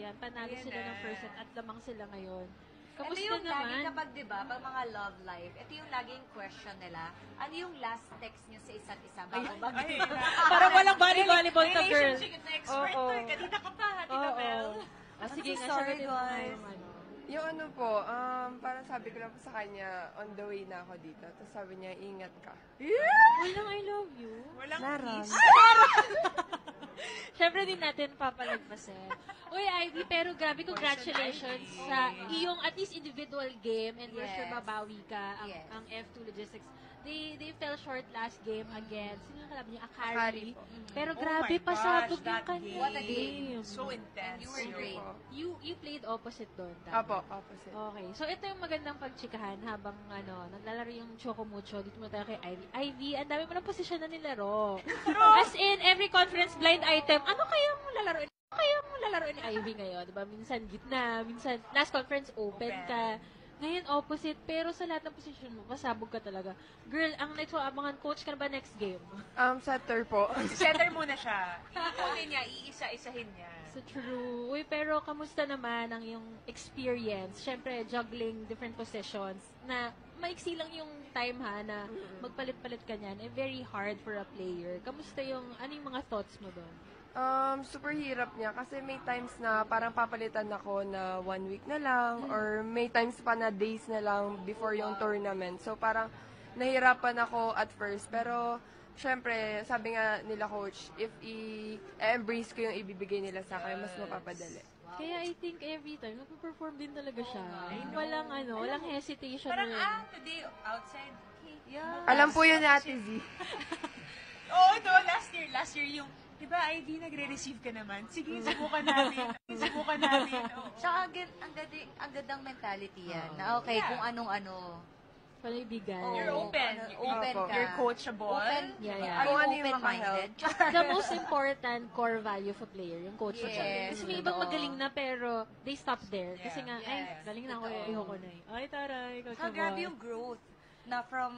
Ayan, panalo sila ng first set at lamang sila ngayon. Ito Kamusta yung lagi naman? kapag, di ba, pag mga love life, ito yung laging question nila, ano yung last text nyo sa isa't isa bago Ay, Parang walang volleyball ka, girl. Relationship expert Oo. to. Kanina ka pa, Tita Mel. Sige nga, sorry, sagutin mo nga guys. yung ano. Yung ano po, parang sabi ko lang po sa kanya, on the way na ako dito. Tapos sabi niya, ingat ka. Walang I love you. Walang Meron. kiss. Siyempre din natin papalagpasin. Uy, Ivy, pero grabe, congratulations sa iyong at least individual game and we're sure Yes. babawi ka Yes. ang F2 Logistics. They fell short last game against, sino yung kalaban niya? Akari Akari. po. Pero Oh grabe, my gosh, pasabog yung that kanina. What a game. So intense. You were great. You played opposite doon, tama? Apo, opposite. Okay. So, ito yung magandang pagtsikahan habang naglalaro yung Choco Mucho. Dito mo tayo kay Ivy. Ivy, ang dami mo ng posisyon na nilaro. As in, every conference blind item, ano kayang lalaroin? Ano kayang lalaroin ni Ivy ngayon? Diba? Minsan gitna, minsan last conference open ka. Ngayon opposite, pero sa lahat ng posisyon mo, pasabog ka talaga. Girl, ang next mo, abangan coach ka na ba next game? Setter po. Setter muna siya. Iikunin niya, iisa-isahin niya. So true. Uy, pero kamusta naman ang yung experience? Siyempre, juggling different positions na maiksi lang yung time ha, na magpalit-palit ka niyan. Very hard for a player. Kamusta ano yung mga thoughts mo doon? Super hirap niya kasi may times na parang papalitan ako na 1 week na lang or may times pa na days na lang before yung tournament. So parang nahirapan ako at first pero syempre sabi nga nila coach, if i-embrace ko yung ibibigay nila sa akin, mas mapapadali. Kaya I think every time, nagpo-perform din talaga siya. Walang hesitation. Parang, rin. today, outside. Yeah. Alam po yun ni Ate Z. Oo, no, last year yung, diba, Ivy, nagre-receive ka naman. Sige, subukan natin. Subukan natin. Oo. Tsaka ang gandang mentality yan. Na okay, Yeah. kung anong-ano. Palaibigan. You're open. Open Opo. ka. You're coachable. Open. Yeah, yeah. Are you Kung ano yung open-minded? The most important core value of a player, yung coach mo. Yes. Kasi may ibang Oo. magaling na pero they stop there. Kasi nga, Yes. ay, galing na ako, Totoo. ayoko na eh. Ay, taray, coach Saka mo. grabe yung growth na from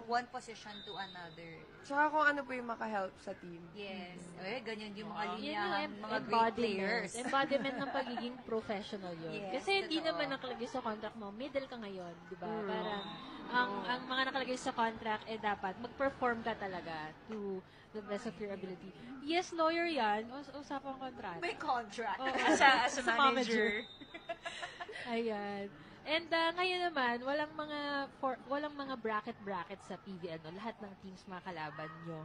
one position to another. Tsaka kung ano po yung makahelp sa team. Yes. Ganyan yung mga Yun linyahan, yung mga great players. embodiment ng pagiging professional yun. Yes, Kasi hindi totoo. naman nakalagay sa contract mo, middle ka ngayon, di ba? Parang, ang mga nakalagay sa contract, dapat mag-perform ka talaga to the best of your ability. Yes, lawyer yan. Usapang contract. May contract. Oo. As a manager. Ayan. And ngayon naman, walang mga bracket sa PVL, no? Lahat ng teams mga kalaban nyo.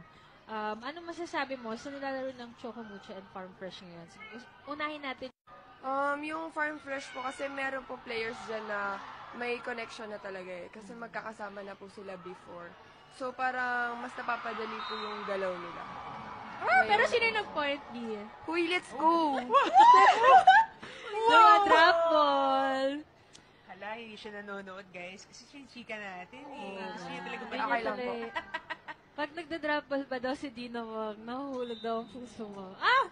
Anong masasabi mo sa nilalaro ng Choco Mucho and Farm Fresh ngayon? Unahin natin. Yung Farm Fresh po kasi meron po players dyan na may connection na talaga eh. Kasi magkakasama na po sila before. So parang mas napapadali po yung galaw nila. Pero sino yung nag-point B? Huy, let's go! Drop ball! Hala, hindi siya nanonood, guys. Kasi siya yung chika natin eh. Gusto niya talaga Ganyan Okay lang pala po. eh. Pag nagda-drop ball pa daw si Dino Wag, nahuhulog daw ang puso mo. Ah!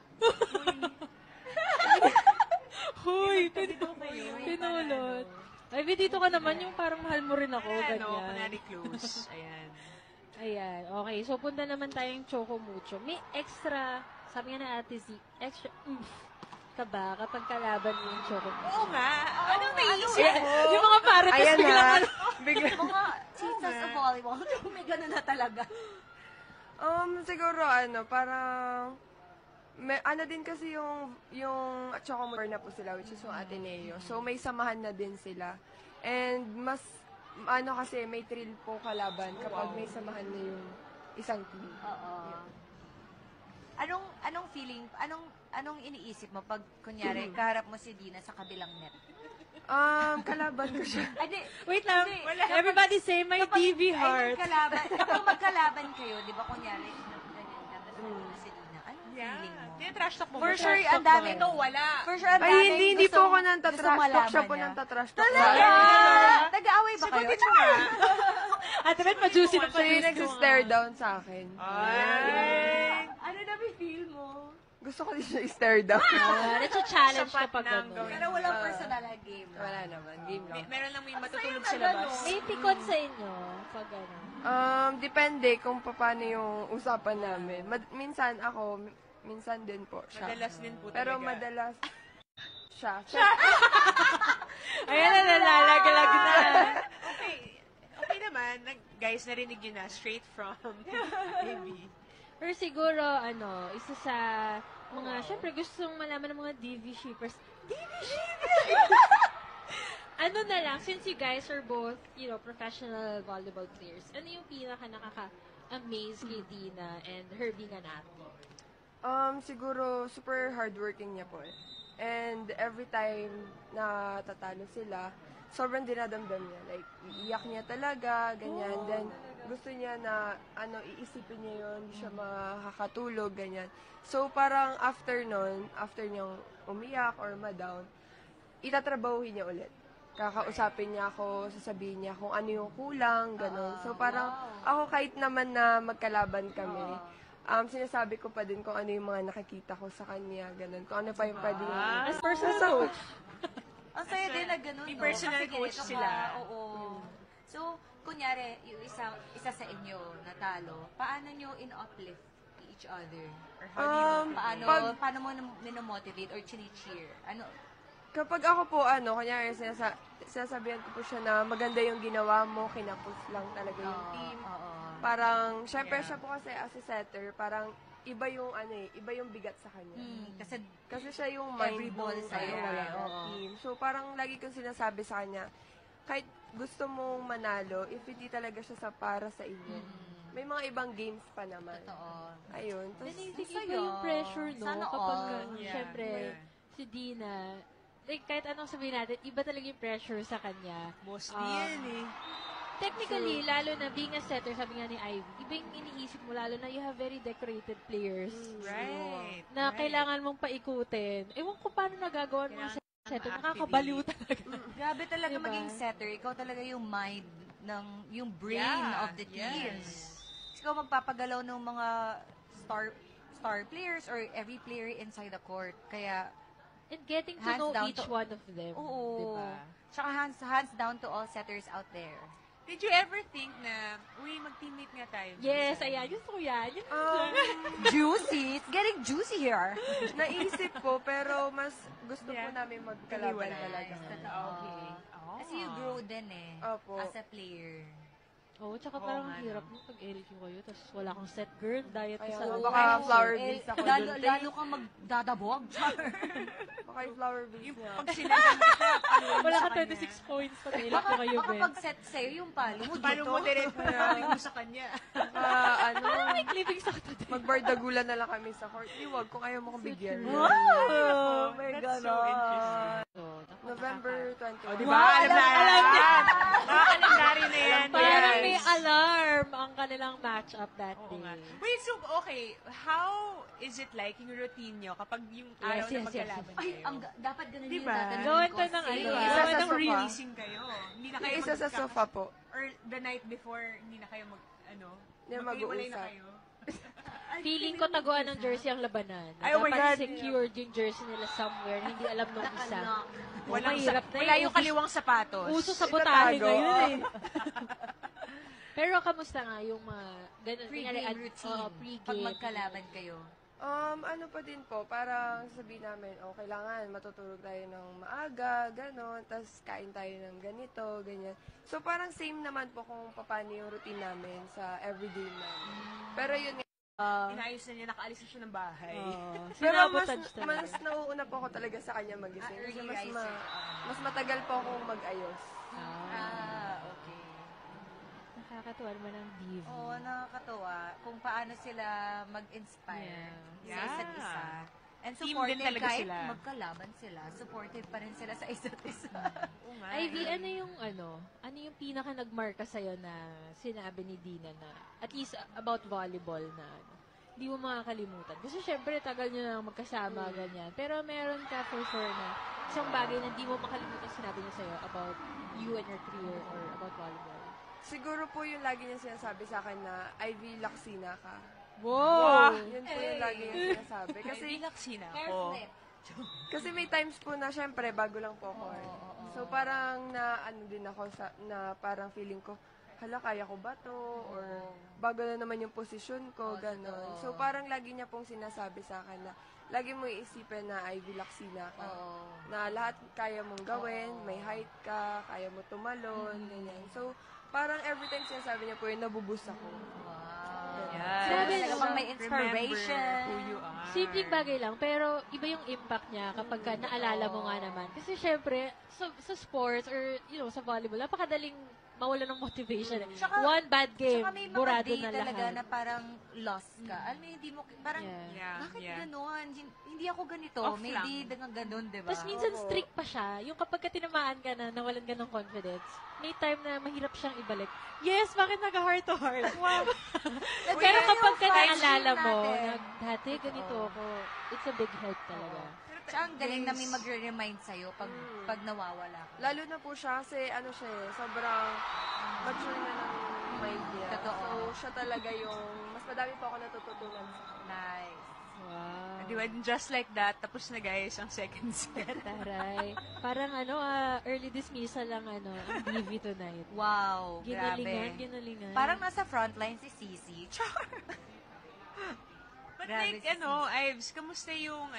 Huy! Pinulot. Ay, dito ka naman yung parang mahal mo rin ako. Ayan, Ganyan. kunwari close. Ayan. Ayan. Okay, so punta naman tayong Choco Mucho. May extra, sabi nga na Ate Z, extra ka ba kapag kalaban mo yung Choco Mucho? Oo nga. Anong naisip mo? Yung mga pare, tapos Ayan biglang na. ano. Mga cheetahs sa volleyball. May gano'n na talaga. Siguro parang ano din kasi yung Chocomotor na po sila, which is yung Ateneo. So may samahan na din sila. And mas kasi may thrill po kalaban kapag may samahan na yung isang team. Oo. Anong feeling, anong iniisip mo pag, kunyari, kaharap mo si Dina sa kabilang net? Kalaban ko siya. Ay, di, Wait lang. Everybody say my TV heart. Kapag magkalaban kayo, di ba, kunyari, ganyan, tapos si Dina, anong feeling mo? Tinatrash talk mo. For ba? sure, Trash talk ang dami. mo. Ito, wala. For sure, ang dami. Ay, hindi po ako nang gusto tatrash talk. Siya po malaman nang niya. tatrash talk. Nag-aaway ba kayo? Sagutin mo nga. Ate Bet, ma-juicy na pa Siya yung nag-stare down sa akin. Ay. Ano na feel mo? Gusto ko din siya i-stare down. Nag-challenge Sapat kapag na ang gano'n. gawin. Pero walang personal na game. Wala naman. Game lang. Meron lang may matutulog sa labas. May pikon sa inyo pag gano'n. Depende kung paano yung usapan namin. Minsan ako, minsan din po siya. Madalas din po Pero talaga. madalas, Siya. Ayan na, nalalagalag na. Okay naman. Guys, narinig yun na. Straight from Ivy. Or siguro, isa sa mga, syempre, gustong malaman ng mga DV shippers. DV shippers! Ano na lang, since you guys are both, professional volleyball players, ano yung pinaka nakaka-amaze kay Dina and her being an athlete? Siguro, super hardworking niya po eh. And every time na tatalo sila, sobrang dinadamdam niya. Like, iiyak niya talaga, ganyan. Then, gusto niya na, iisipin niya yun, hindi siya makakatulog, ganyan. So, parang after niyang umiyak or ma-down, itatrabahuhin niya ulit. Kakausapin niya ako, sasabihin niya kung ano yung kulang, gano'n. So, parang ako kahit naman na magkalaban kami, sinasabi ko pa din kung ano yung mga nakikita ko sa kanya, gano'n. Kung ano pa yung pwedeng... As personal coach. Ang saya din na ganun, May no? personal Kasi coach ganito sila. ka, Oo. So, kunyari, yung isa sa inyo natalo, paano nyo in-uplift each other? Or how do you Paano mo minomotivate or chini-cheer? Kapag ako po, kanyari, sinasabihan ko po siya na maganda yung ginawa mo, kinapos lang talaga yung team. Parang, syempre siya po kasi as a setter, parang iba yung bigat sa kanya. Kasi siya yung Every mind ball ng sa'yo. team. So, parang lagi kong sinasabi sa kanya, kahit gusto mong manalo, if hindi talaga siya para sa inyo, may mga ibang games pa naman. Totoo. Ayun. Then, Tapos, iba yung pressure, no? Sana Kapag, all. syempre, si Dina, like, kahit anong sabihin natin, iba talaga yung pressure sa kanya. Mostly yan eh. Technically, lalo na being a setter, sabi nga ni Ivy, iba yung iniisip mo, lalo na you have very decorated players. Right. Na kailangan mong paikutin. Ewan ko paano nagagawa ng mga setter. Nakakabaliw talaga. Grabe talaga Diba? maging setter. Ikaw talaga yung mind yung brain Yeah, of the team. yes. Ikaw magpapagalaw ng mga star players or every player inside the court. Kaya, And getting to Hands know down each to- one of them. oo. Diba? Tsaka hands down to all setters out there. Did you ever think na, mag-teammate nga tayo? Yes, ayan. Gusto ko yan. Yun Juicy! It's getting juicy here. naisip ko, pero mas gusto Yeah. po namin magkalaban Hiwalay. talaga. Okay. Oh. Kasi you grow din Opo. as a player. Oo, tsaka Oo parang nga, ang hirap mo pag LQ kayo, tapos wala kang set girl, diet ka Kaya sa nga, loob. baka flower base ako lalo, dun. lalo kang magdadabog. Baka yung flower base Yung niya. pag sinabi kita, Wala ka 26 points pag LQ kayo, Baka Ben. pag set sa'yo yung palo mo paano dito. mo direct mo sa kanya? Like living sa today. Magbardagulan na lang kami sa court. Iwag kung ayaw mo kong bigyan. Oh, my That's so interesting. November 21. O, diba? Alam na yan. Nakakalendary na yan. Parang guys. may alarm ang kanilang match-up that Oo nga. day. Wait, so, okay. How is it like yung routine nyo kapag yung araw Yes, na yes, magkalaban Ay, kayo? dapat ganun Diba? yung tatanungin Gawan ko. to ng Sige. ano, Isa Gawa sa ng sofa. releasing kayo. Hindi na kayo Yung isa sa magkaka- sofa po. Or the night before, hindi na kayo Hindi na maghiwalay na mag-uusap. kayo. Feeling ko taguan ng jersey ang labanan. Ay, oh my Dapat God. secured yung jersey nila somewhere. Hindi alam nung isa. Walang mahirap na wala yun. yung kaliwang sapatos. Uso sa botahe Itatago. ngayon eh. Pero kamusta nga yung mga ganun? Pre-game kunyari, routine. pre-game. Pag magkalaban kayo. Ano pa din po, parang sabihin namin, kailangan matutulog tayo ng maaga, gano'n, tapos kain tayo ng ganito, ganyan. So, parang same naman po kung paano yung routine namin sa everyday namin. Pero yun nga, Inayos na niya, nakaalis na siya ng bahay. pero Sinabotage talaga. mas nauuna po ako talaga sa kanya magising. Kasi early riser. mas matagal po akong mag-ayos. Okay. Nakakatuwa naman ang div. Oo, nakakatuwa kung paano sila mag-inspire Yeah. sa isa't isa. And Team din supportive talaga kahit sila. magkalaban sila. Supportive pa rin sila sa isa't isa. Oo nga. Ivy, ano yung pinaka nagmarka sa'yo na sinabi ni Dina na, at least about volleyball na, hindi mo makakalimutan. Kasi syempre, tagal nyo na magkasama, ganyan. Pero meron ka for sure na isang bagay na hindi mo makalimutan sinabi niya sa'yo about you and your career or about volleyball. Siguro po yung lagi niya sinasabi sa akin na, Ivy, laksina ka. Wow! Yun po yung lagi niya sinasabi. Kasi Relaxin Hair ako. flip. Kasi may times po na, syempre, bago lang po ako. So, parang din ako na parang feeling ko, hala, kaya ko ba to? Or bago na naman yung posisyon ko, gano'n. So, parang lagi niya pong sinasabi sa akin na, lagi mo iisipin na Ivy Laksina ka. Oo. Na lahat kaya mong gawin, may height ka, kaya mo tumalon, ganyan. So, parang every time sinasabi niya po yun, nabuboost ako. Wow. Yes. Grabe, Talaga no? bang may inspiration. Remember who you are. Simpleng bagay lang, pero iba yung impact niya kapag ka naalala mo nga naman. Kasi syempre, sa sports or, sa volleyball, napakadaling mawala ng motivation. Tsaka- One bad game, Tsaka may mga burado day na talaga lahat. na parang lost ka. Alam mo, hindi mo, parang, Yeah. bakit Yeah. ganon? Hindi ako ganito. Off May lang. day na ganon, di ba? Tapos minsan Oo. strict pa siya. Yung kapag ka tinamaan ka na, nawalan ka ng confidence, may time na mahirap siyang ibalik. Yes, bakit nag-heart to heart? Wow. Pero Yan kapag yung ka naalala friendship mo, natin. dati ganito ako, it's a big help talaga. Tsaka ang galing na may magre-remind sa'yo pag nawawala ka. Lalo na po siya kasi sobrang mature na ng mind niya. Totoo. So, siya talaga yung, mas madami pa ako natututunan sa kanya. Nice. Wow. Di ba, just like that, tapos na guys ang second set. Taray. Parang early dismissal lang ang DV tonight. Wow, Ginalingan, grabe. ginalingan. Parang nasa frontline si Sisi. Char! But Grabe like, si Ives, kamusta yung,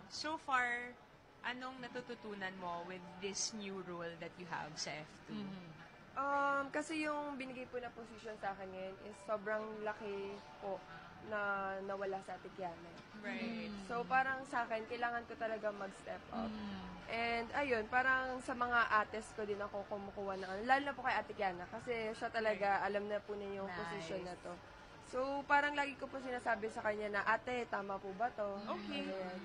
so far, anong natututunan mo with this new role that you have sa F2? Mm-hmm. Kasi yung binigay po na position sa akin ngayon is sobrang laki po na nawala sa Atikiana. Right. So, parang sa akin, kailangan ko talaga mag-step up. Mm. And, ayun, parang sa mga ates ko din ako kumukuha ng lalo na po kay Ate Kiana, kasi siya talaga, alam na po niya yung Nice. position na to. So, parang lagi ko po sinasabi sa kanya na, ate, tama po ba to? Okay. Ayan.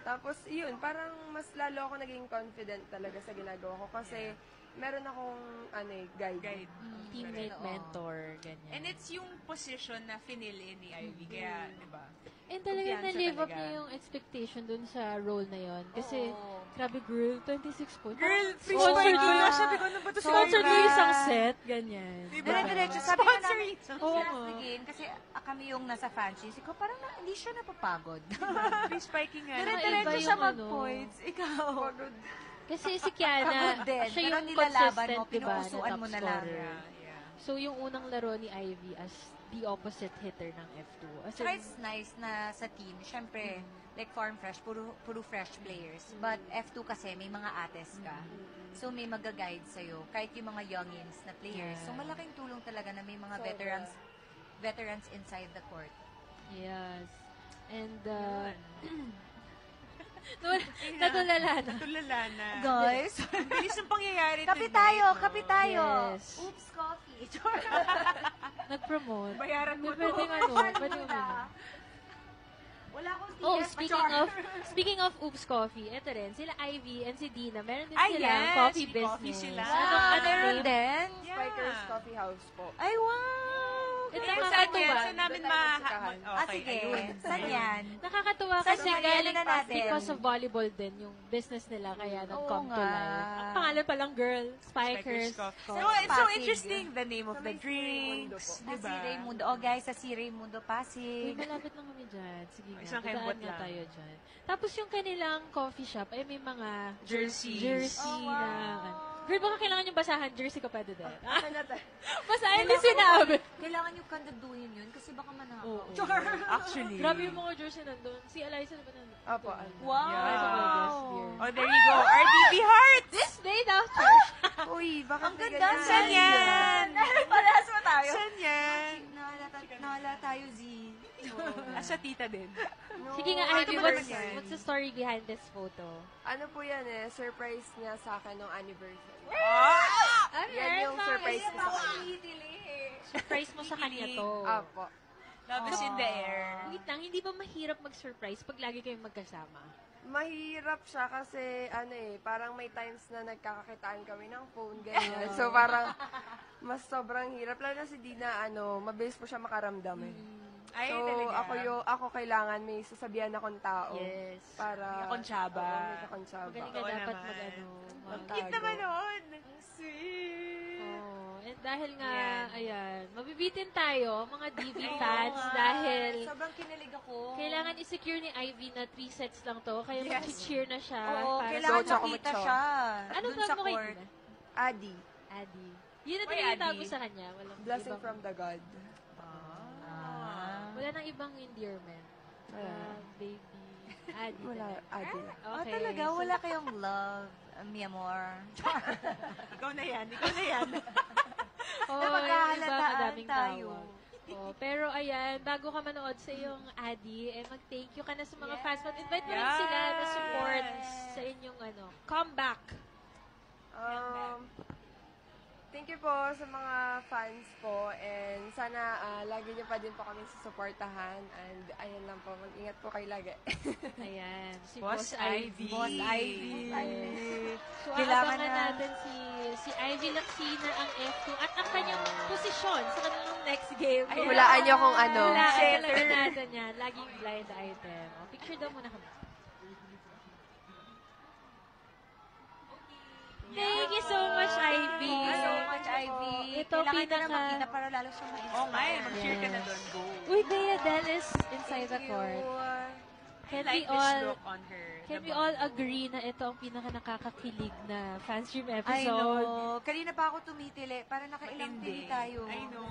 Tapos, yun, parang mas lalo ako naging confident talaga sa ginagawa ko kasi meron akong, guide. Guide. teammate, Oo. mentor, ganyan. And it's yung position na finil ni Ivy, kaya, di ba? And talagang kumpiyansa na-live up talaga. niya yung expectation dun sa role na yon. Kasi, Oo. grabe girl, 26 points. Girl, Parang free sponsored spike mo yun. yung- Sabi ko, ano ba ito Sponsored mo isang set, ganyan. Diba? Dire-diretso, sabi nga Sponsor namin, it. Oo. last the game, kasi kami yung nasa franchise, ko parang hindi siya napapagod. Free spiking nga. Dire-diretso iba siya yung mag-points. Ikaw. Pagod. Kasi si Kiana, Pagod din. siya Pero yung nilalaban consistent, mo, diba, na pinuusuan top mo na lang. scorer. Yeah. So, yung unang laro ni Ivy as the opposite hitter ng F2. As Tsaka in, it's nice na sa team, syempre, like Farm Fresh, puro fresh players. But F2 kasi, may mga ates ka. So, may mag-guide sa'yo. Kahit yung mga youngins na players. So, Yeah. malaking tulong talaga na may mga Sobra. veterans inside the court. yes. And, natulala na. Tulala na. Guys, Ang bilis ng pangyayari kape tonight, tayo, no? kape tayo. Yes. Oops, coffee. Nag-promote. Bayaran mo to. Pwedeng pwedeng Wala akong TS. Oh, speaking of Oops Coffee, eto rin, sila Ivy and si Dina, meron din Ay, silang yes, coffee may coffee business. sila. Ah, meron name? din. Yeah. Spikers Coffee House po. Ay, wow. Ito Ayan, nakakatuwa. saan yan? Saan namin Doon tayo ma... magsikahan. Okay, sige. ayun. Saan yan? Nakakatuwa Saan kasi nga? galing Ano na natin? because of volleyball din yung business nila kaya nag-come to nga. life. Ang pangalan pa lang girl, Spikers. Coffee. Coffee. No, it's so Pasig. interesting, the name of Sa the may Raimundo drinks. po. Sa Diba? si Raymundo. Oh, guys, sa si Raymundo Uy, Pasig. malapit lang kami dyan. Sige nga, Isang dadaan kembot nga lang. tayo dyan. Tapos yung kanilang coffee shop, ay may mga Jerseys. jersey Oh, wow. na... Girl, baka kailangan yung basahan, jersey ka pwede din. Akin na tayo. Basahin din sinabi. Kailangan yung kandaduhin yun kasi baka manakaw. Oo. Actually. Grabe yung mga jersey nandun. Si Eliza na ba nandun? Apo, Wow! Eliza Valdez beer. Oh, there you go. RDB Hearts! This day after. Uy, bakit Ang may ganda. ganyan? Saan yan? Parehas mo tayo. Saan yan? Nahala tayo, Z. Sa tita din. No, Sige nga, ano Ivy, ba what's, naman yan? what's the story behind this photo? Ano po yan surprise niya sa akin nung anniversary. Ano Yan yung surprise ko sa kanya. Surprise mo sa kanya to. Apo. Love is in the air. Wait lang, hindi ba mahirap mag-surprise pag lagi kayong magkasama? Mahirap siya kasi parang may times na nagkakakitaan kami ng phone, ganyan. So parang mas sobrang hirap. Lalo na si Dina, mabilis po siya makaramdam eh. Ay, So talaga. ako kailangan may sasabihan akong tao. Yes. Para May kakonsyaba. Oo, may kakonsyaba. Magaling ka Oo dapat naman. mag-ano. Cute naman nun. Oh, and dahil nga, Yan. ayan, mabibitin tayo, mga DV Oo fans, nga. dahil Sobrang kinilig ako. kailangan i-secure ni Ivy na 3 sets lang to, kaya Yes. mag-cheer na siya. Oo, para kailangan Go, Choco makita Macho. siya. Ano Dun ba sa mo kay court. Dina? Adi, Adi. Yun na Oy, talaga yung tawag Adi. ko sa kanya. Walang blessing ibang, from the God. Ah. wala nang ibang endearment. Wala. Baby. Adi. Wala, Adi. Oh, talaga? so- Wala kayong love, mi amor? Ikaw na yan, ikaw na yan. Oh, Napagkahalataan madaming tayo. tawag. Oh, pero ayan, bago ka manood sa iyong Adi, mag-thank you ka na sa mga fans. Mag-invite mo rin sila na support sa inyong comeback. Thank you po sa mga fans po and sana lagi niyo pa din po kami susuportahan and ayun lang po, mag-ingat po kayo lagi. Ayan, si Boss Boss Ivy. Ivy. Boss Ivy. So, Kailangan abangan na. natin si Ivy Laksina ang F2 at ang kanyang posisyon sa kanilang next game. Hulaan niyo kung ano. Hulaan Setter. talaga natin yan. Laging blind item. O, picture daw muna kami. Thank you so much, Ivy. Thank you so much, Ivy. Ito, Kailangan ka na pinaka- magkita para lalo siyang ma-inspire. Oo nga eh, mag-share ka na doon. Go. Uy, Bea Del is inside the court. Can we Like this all look on her. can the we all agree na ito ang pinaka nakakakilig na fan stream I episode? know. Kanina pa ako tumitili. Para nakailang Matindi. tili tayo. I know.